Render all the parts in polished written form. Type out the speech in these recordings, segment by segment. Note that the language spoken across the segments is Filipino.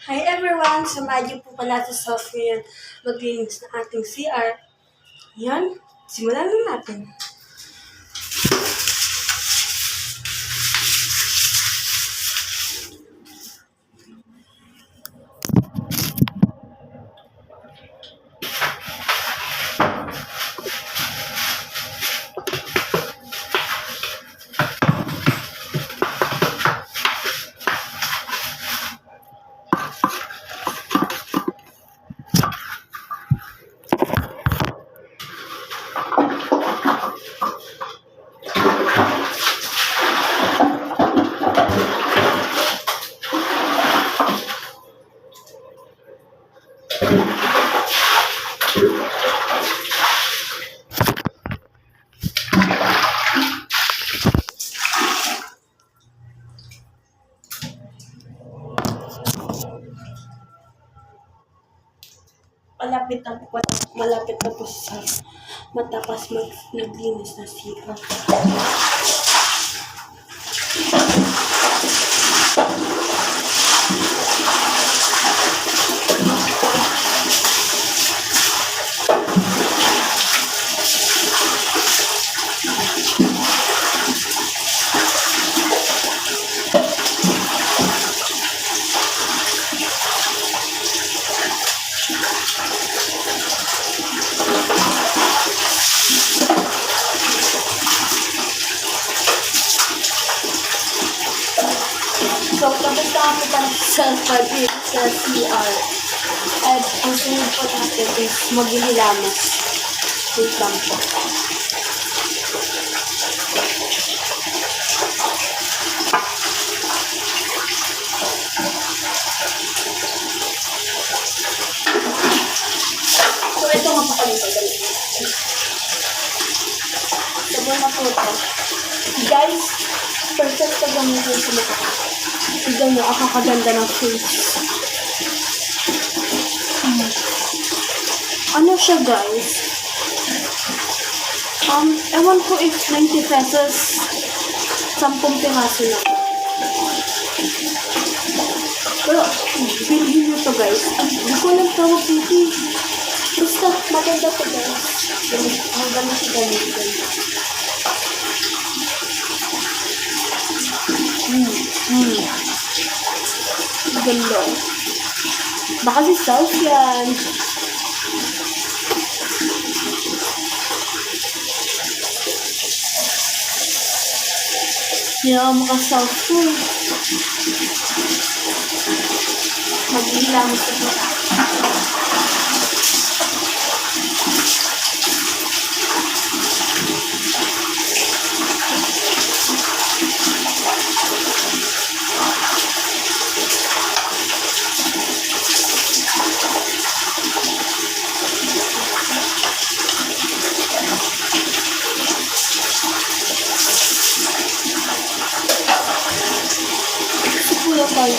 Hi everyone! Samahan niyo po pala sa software maglinis ng ating CR. Yan, simulan na natin. Malapit na po sa matapos naglinis na CR. So, tapos na ako pa sa CR. At ang sunod po natin is maghihilamos. Wait lang po. So, ito nga po kami pagaling. Sabon na po ito. Guys, perfect ka gamitin sa mukha. Tignan nyo, ako kaganda ng face. Ano siya, guys? Ewan ko if 90 pesos, 10 piraso lang. Pero, bilhin nyo to, guys. Hindi ko alam tawag dito. Basta, maganda to, guys. Ang ganda siya gamitin. Ganda. Baka si South yan. Hindi ako maka-South ko. Mag-ilang ito. Tayo.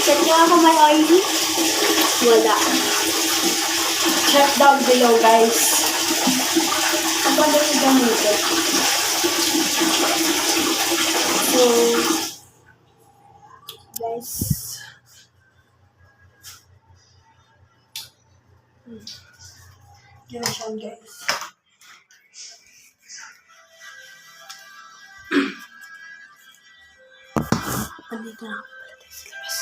Check niyo ako may oily? Wala. Check down below, guys. Ang pwede ko gamitin. So, guys, yan siya, guys. Andito na ako pala tayo sa labas.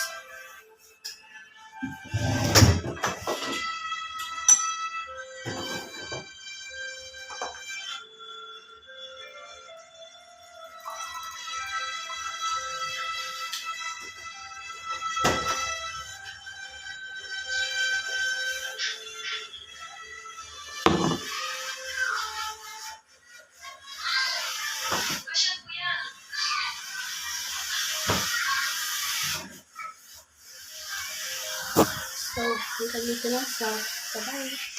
So, hanggang dito lang sa bye-bye.